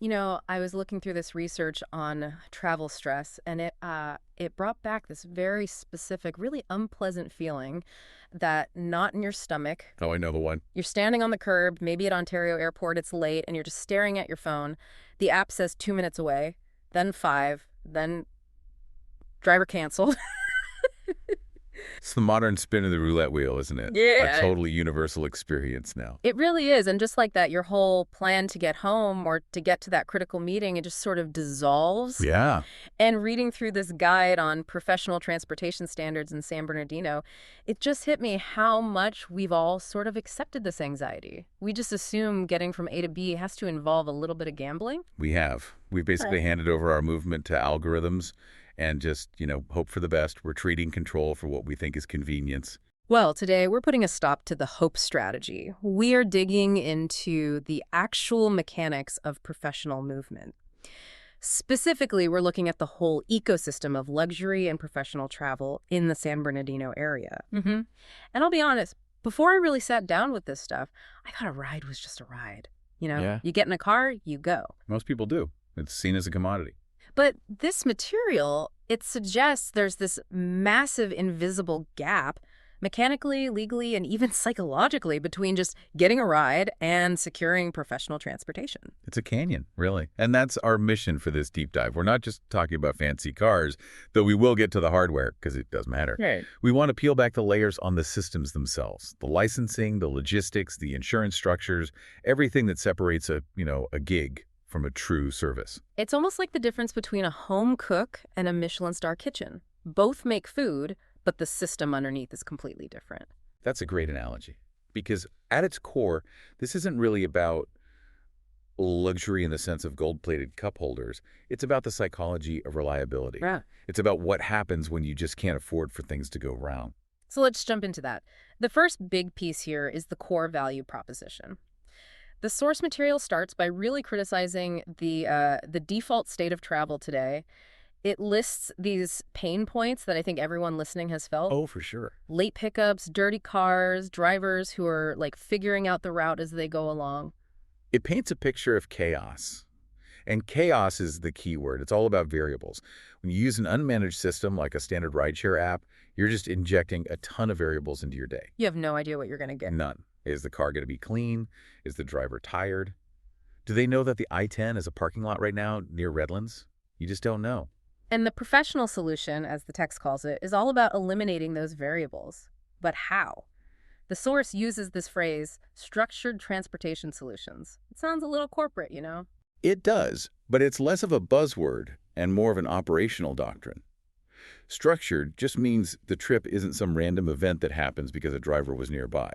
I was looking through this research on travel stress, and it brought back this very specific, really unpleasant feeling that knot in your stomach. Oh, I know the one. You're standing on the curb, maybe at Ontario Airport, it's late, and you're just staring at your phone. The app says 2 minutes away, then 5, then driver canceled. It's the modern spin of the roulette wheel, isn't it? A Yeah. totally universal experience now. It really is. And just like that, your whole plan to get home or to get to that critical meeting, it just sort of dissolves. Yeah. And reading through this guide on professional transportation standards in San Bernardino, it just hit me how much we've all sort of accepted this anxiety. We just assume getting from A to B has to involve a little bit of gambling. We have. We've basically handed over our movement to algorithms and just, hope for the best. We're trading control for what we think is convenience. Well, today we're putting a stop to the hope strategy. We are digging into the actual mechanics of professional movement. Specifically, we're looking at the whole ecosystem of luxury and professional travel in the San Bernardino area. And I'll be honest, before I really sat down with this stuff, I thought a ride was just a ride. Yeah. You get in a car, you go. Most people do. It's seen as a commodity. But this material, it suggests there's this massive invisible gap mechanically, legally, and even psychologically between just getting a ride and securing professional transportation. It's a canyon, really. And that's our mission for this deep dive. We're not just talking about fancy cars, though we will get to the hardware because it does matter. Right. We want to peel back the layers on the systems themselves, the licensing, the logistics, the insurance structures, everything that separates a gig from a true service. It's almost like the difference between a home cook and a Michelin star kitchen. Both make food, but the system underneath is completely different. That's a great analogy because at its core, this isn't really about luxury in the sense of gold-plated cup holders. It's about the psychology of reliability. Yeah. It's about what happens when you just can't afford for things to go wrong. So let's jump into that. The first big piece here is the core value proposition. The source material starts by really criticizing the default state of travel today. It lists these pain points that I think everyone listening has felt. Oh, for sure. Late pickups, dirty cars, drivers who are figuring out the route as they go along. It paints a picture of chaos. And chaos is the key word. It's all about variables. When you use an unmanaged system like a standard rideshare app, you're just injecting a ton of variables into your day. You have no idea what you're going to get. None. Is the car going to be clean? Is the driver tired? Do they know that the I-10 is a parking lot right now near Redlands? You just don't know. And the professional solution, as the text calls it, is all about eliminating those variables. But how? The source uses this phrase, structured transportation solutions. It sounds a little corporate, It does, but it's less of a buzzword and more of an operational doctrine. Structured just means the trip isn't some random event that happens because a driver was nearby.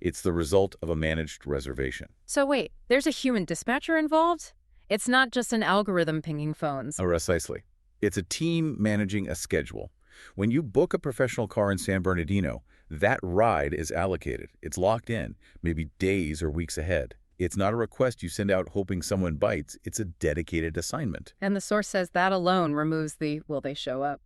It's the result of a managed reservation. So wait, there's a human dispatcher involved? It's not just an algorithm pinging phones. Oh, precisely. It's a team managing a schedule. When you book a professional car in San Bernardino, that ride is allocated. It's locked in, maybe days or weeks ahead. It's not a request you send out hoping someone bites. It's a dedicated assignment. And the source says that alone removes the will they show up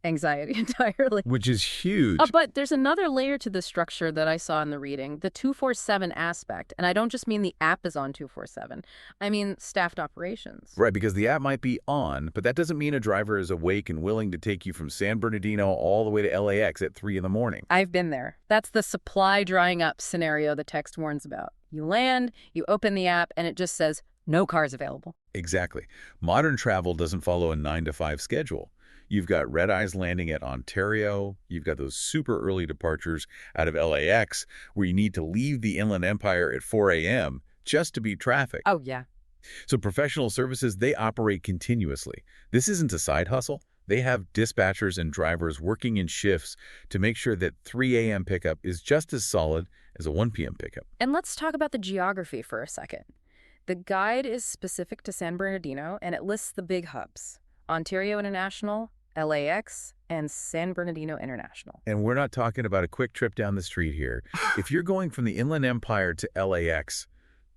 anxiety entirely. Which is huge. But there's another layer to the structure that I saw in the reading, the 247 aspect. And I don't just mean the app is on 247. I mean staffed operations. Right, because the app might be on, but that doesn't mean a driver is awake and willing to take you from San Bernardino all the way to LAX at 3 in the morning. I've been there. That's the supply drying up scenario the text warns about. You land, you open the app, and it just says, no cars available. Exactly. Modern travel doesn't follow a 9-to-5 schedule. You've got red-eyes landing at Ontario. You've got those super early departures out of LAX where you need to leave the Inland Empire at 4 a.m. just to beat traffic. Oh, yeah. So professional services, they operate continuously. This isn't a side hustle. They have dispatchers and drivers working in shifts to make sure that 3 a.m. pickup is just as solid as a 1 p.m. pickup. And let's talk about the geography for a second. The guide is specific to San Bernardino, and it lists the big hubs: Ontario International, LAX, and San Bernardino International. And we're not talking about a quick trip down the street here. If you're going from the Inland Empire to LAX,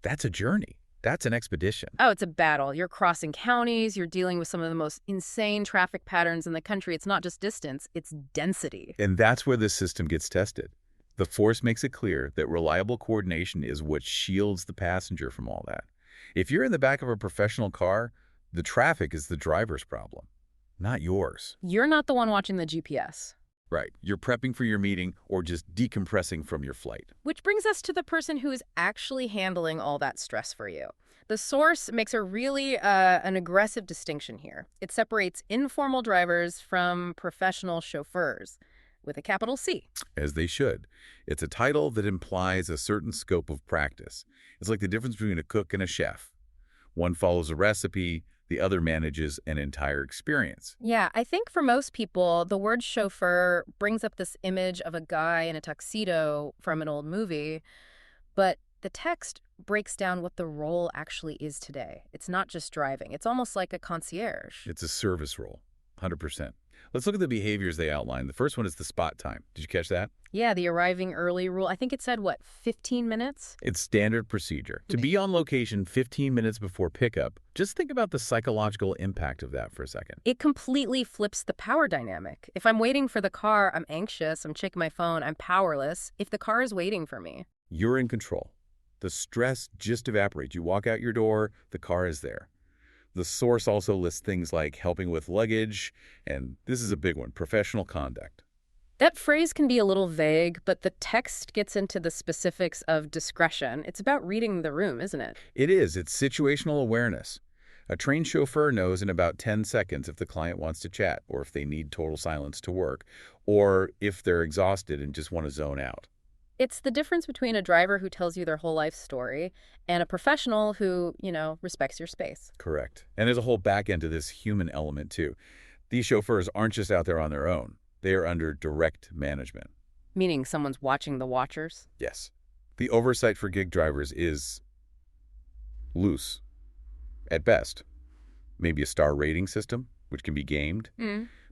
that's a journey. That's an expedition. Oh, it's a battle. You're crossing counties. You're dealing with some of the most insane traffic patterns in the country. It's not just distance, it's density. And that's where this system gets tested. The force makes it clear that reliable coordination is what shields the passenger from all that. If you're in the back of a professional car, the traffic is the driver's problem, not yours. You're not the one watching the GPS. Right. You're prepping for your meeting or just decompressing from your flight. Which brings us to the person who is actually handling all that stress for you. The source makes an aggressive distinction here. It separates informal drivers from professional chauffeurs, with a capital C. As they should. It's a title that implies a certain scope of practice. It's like the difference between a cook and a chef. One follows a recipe, the other manages an entire experience. Yeah, I think for most people, the word chauffeur brings up this image of a guy in a tuxedo from an old movie, but the text breaks down what the role actually is today. It's not just driving. It's almost like a concierge. It's a service role, 100%. Let's look at the behaviors they outline. The first one is the spot time. Did you catch that? Yeah, the arriving early rule. I think it said, 15 minutes? It's standard procedure. To be on location 15 minutes before pickup, just think about the psychological impact of that for a second. It completely flips the power dynamic. If I'm waiting for the car, I'm anxious, I'm checking my phone, I'm powerless. If the car is waiting for me, You're in control. The stress just evaporates. You walk out your door, the car is there. The source also lists things like helping with luggage, and this is a big one, professional conduct. that phrase can be a little vague, but the text gets into the specifics of discretion. It's about reading the room, isn't it? It is. It's situational awareness. A trained chauffeur knows in about 10 seconds if the client wants to chat, or if they need total silence to work, or if they're exhausted and just want to zone out. It's the difference between a driver who tells you their whole life story and a professional who, respects your space. Correct. And there's a whole back end to this human element, too. These chauffeurs aren't just out there on their own. They are under direct management. Meaning someone's watching the watchers? Yes. The oversight for gig drivers is loose, at best. Maybe a star rating system, which can be gamed.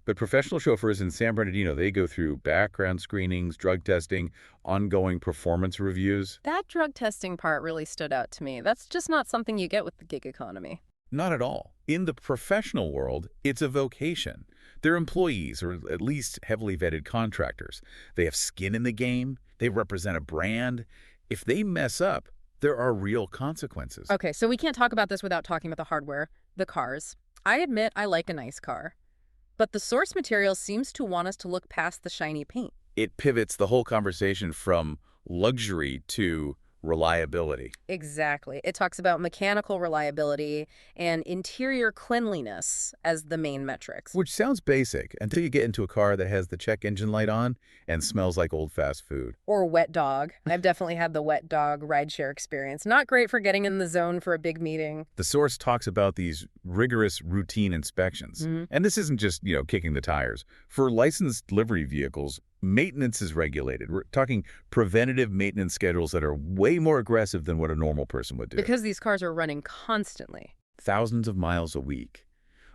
But professional chauffeurs in San Bernardino, they go through background screenings, drug testing, ongoing performance reviews. That drug testing part really stood out to me. That's just not something you get with the gig economy. Not at all. In the professional world, it's a vocation. They're employees, or at least heavily vetted contractors. They have skin in the game. They represent a brand. If they mess up, there are real consequences. Okay, so we can't talk about this without talking about the hardware, the cars. I admit I like a nice car. But the source material seems to want us to look past the shiny paint. It pivots the whole conversation from luxury to reliability. Exactly. It talks about mechanical reliability and interior cleanliness as the main metrics. Which sounds basic until you get into a car that has the check engine light on and smells like old fast food. Or wet dog. I've definitely had the wet dog rideshare experience. Not great for getting in the zone for a big meeting. The source talks about these rigorous routine inspections. And this isn't just, kicking the tires. For licensed delivery vehicles, maintenance is regulated. We're talking preventative maintenance schedules that are way more aggressive than what a normal person would do. Because these cars are running constantly. Thousands of miles a week.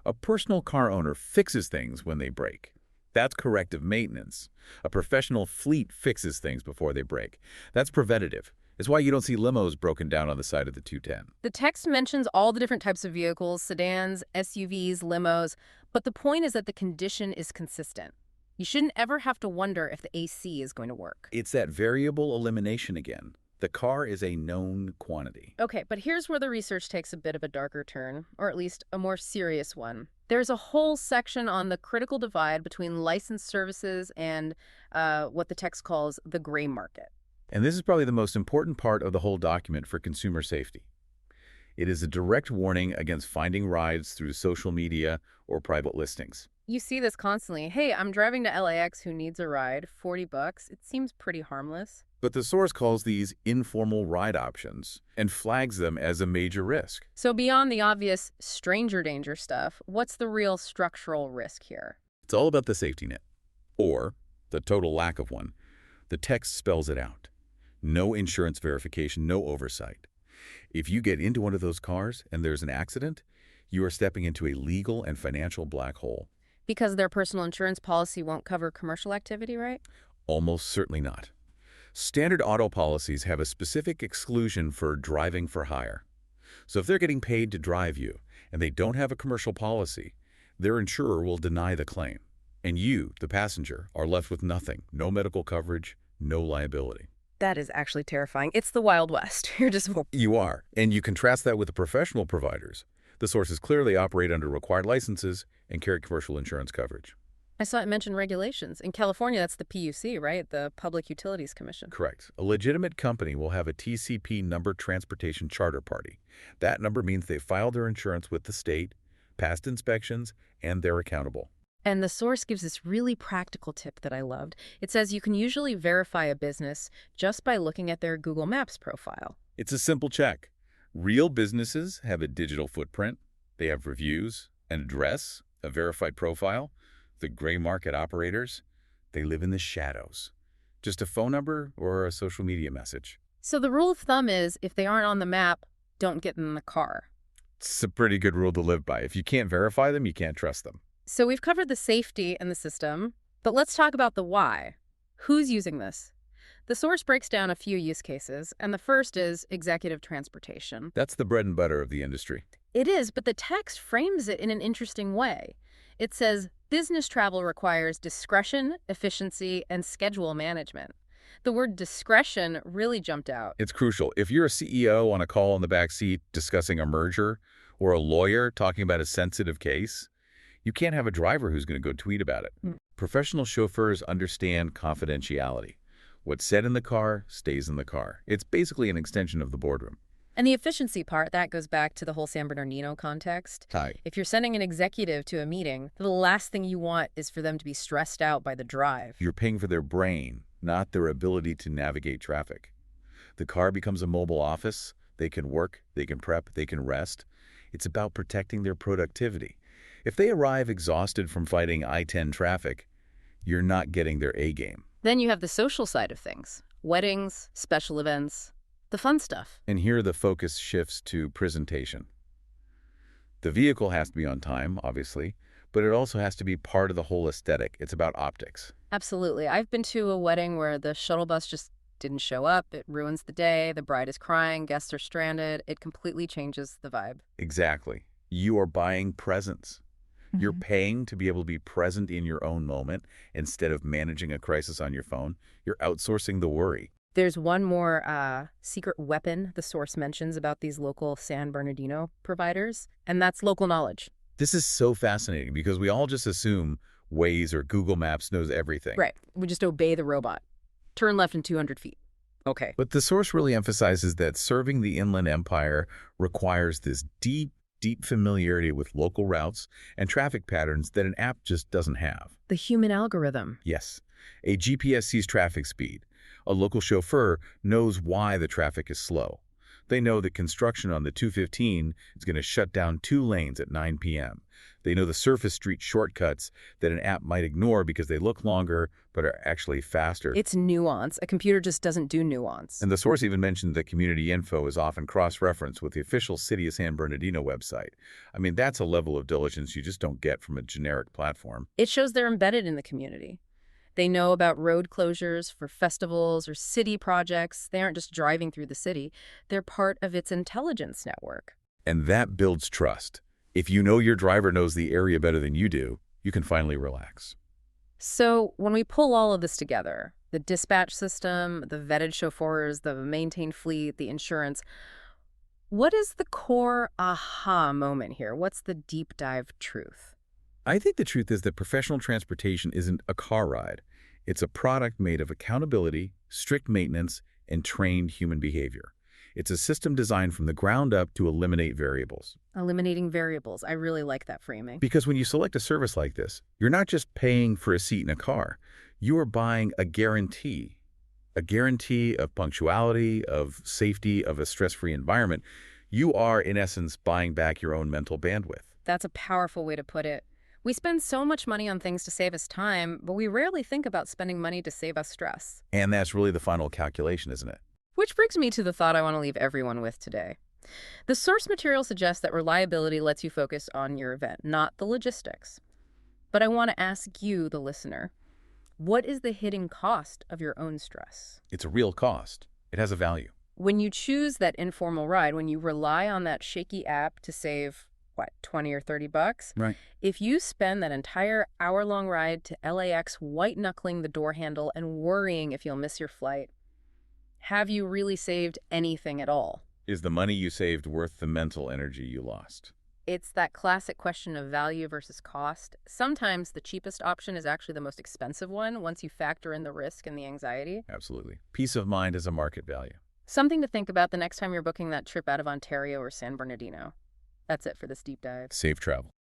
A personal car owner fixes things when they break. That's corrective maintenance. A professional fleet fixes things before they break. That's preventative. It's why you don't see limos broken down on the side of the 210. The text mentions all the different types of vehicles, sedans, SUVs, limos, but the point is that the condition is consistent. You shouldn't ever have to wonder if the AC is going to work. It's that variable elimination again. The car is a known quantity. Okay, but here's where the research takes a bit of a darker turn, or at least a more serious one. There's a whole section on the critical divide between licensed services and what the text calls the gray market. And this is probably the most important part of the whole document for consumer safety. It is a direct warning against finding rides through social media or private listings. You see this constantly. Hey, I'm driving to LAX, who needs a ride? $40. It seems pretty harmless. But the source calls these informal ride options and flags them as a major risk. So beyond the obvious stranger danger stuff, what's the real structural risk here? It's all about the safety net, or the total lack of one. The text spells it out. No insurance verification, no oversight. If you get into one of those cars and there's an accident, you are stepping into a legal and financial black hole. Because their personal insurance policy won't cover commercial activity, right? Almost certainly not. Standard auto policies have a specific exclusion for driving for hire. So if they're getting paid to drive you and they don't have a commercial policy, their insurer will deny the claim. And you, the passenger, are left with nothing. No medical coverage, no liability. That is actually terrifying. It's the Wild West. You're just, You are. And you contrast that with the professional providers. The sources clearly operate under required licenses and carry commercial insurance coverage. I saw it mention regulations. In California, that's the PUC, right? The Public Utilities Commission. Correct. A legitimate company will have a TCP number transportation charter party. That number means they filed their insurance with the state, passed inspections, and they're accountable. And the source gives this really practical tip that I loved. It says you can usually verify a business just by looking at their Google Maps profile. It's a simple check. Real businesses have a digital footprint. They have reviews, an address, a verified profile. The gray market operators, they live in the shadows. Just a phone number or a social media message. So the rule of thumb is if they aren't on the map, don't get in the car. It's a pretty good rule to live by. If you can't verify them, you can't trust them. So we've covered the safety and the system, but let's talk about the why. Who's using this? The source breaks down a few use cases, and the first is executive transportation. That's the bread and butter of the industry. It is, but the text frames it in an interesting way. It says, business travel requires discretion, efficiency, and schedule management. The word discretion really jumped out. It's crucial. If you're a CEO on a call in the back seat discussing a merger or a lawyer talking about a sensitive case, you can't have a driver who's going to go tweet about it. Professional chauffeurs understand confidentiality. What's said in the car stays in the car. It's basically an extension of the boardroom. And the efficiency part, that goes back to the whole San Bernardino context. Tight. If you're sending an executive to a meeting, the last thing you want is for them to be stressed out by the drive. You're paying for their brain, not their ability to navigate traffic. The car becomes a mobile office. They can work, they can prep, they can rest. It's about protecting their productivity. If they arrive exhausted from fighting I-10 traffic, you're not getting their A game. Then you have the social side of things. Weddings, special events, the fun stuff. And here the focus shifts to presentation. The vehicle has to be on time, obviously, but it also has to be part of the whole aesthetic. It's about optics. Absolutely. I've been to a wedding where the shuttle bus just didn't show up. It ruins the day. The bride is crying. Guests are stranded. It completely changes the vibe. Exactly. You are buying presents. You're paying to be able to be present in your own moment instead of managing a crisis on your phone. You're outsourcing the worry. There's one more secret weapon the source mentions about these local San Bernardino providers, and that's local knowledge. This is so fascinating because we all just assume Waze or Google Maps knows everything. Right. We just obey the robot. Turn left in 200 feet. Okay. But the source really emphasizes that serving the Inland Empire requires this deep familiarity with local routes and traffic patterns that an app just doesn't have. The human algorithm. Yes. A GPS sees traffic speed. A local chauffeur knows why the traffic is slow. They know that construction on the 215 is going to shut down 2 lanes at 9 p.m. They know the surface street shortcuts that an app might ignore because they look longer but are actually faster. It's nuance. A computer just doesn't do nuance. And the source even mentioned that community info is often cross-referenced with the official City of San Bernardino website. I mean, that's a level of diligence you just don't get from a generic platform. It shows they're embedded in the community. They know about road closures for festivals or city projects. They aren't just driving through the city. They're part of its intelligence network. And that builds trust. If you know your driver knows the area better than you do, you can finally relax. So when we pull all of this together, the dispatch system, the vetted chauffeurs, the maintained fleet, the insurance, what is the core aha moment here? What's the deep dive truth? I think the truth is that professional transportation isn't a car ride. It's a product made of accountability, strict maintenance, and trained human behavior. It's a system designed from the ground up to eliminate variables. Eliminating variables. I really like that framing. Because when you select a service like this, you're not just paying for a seat in a car. You are buying a guarantee of punctuality, of safety, of a stress-free environment. You are, in essence, buying back your own mental bandwidth. That's a powerful way to put it. We spend so much money on things to save us time, but we rarely think about spending money to save us stress. And that's really the final calculation, isn't it? Which brings me to the thought I want to leave everyone with today. The source material suggests that reliability lets you focus on your event, not the logistics. But I want to ask you, the listener, what is the hidden cost of your own stress? It's a real cost. It has a value. When you choose that informal ride, when you rely on that shaky app to save, what, 20 or 30 bucks? Right. If you spend that entire hour-long ride to LAX white-knuckling the door handle and worrying if you'll miss your flight, Have you really saved anything at all? Is the money you saved worth the mental energy you lost? It's that classic question of value versus cost. Sometimes the cheapest option is actually the most expensive one once you factor in the risk and the anxiety. Absolutely. Peace of mind is a market value. Something to think about the next time you're booking that trip out of Ontario or San Bernardino. That's it for this deep dive. Safe travel.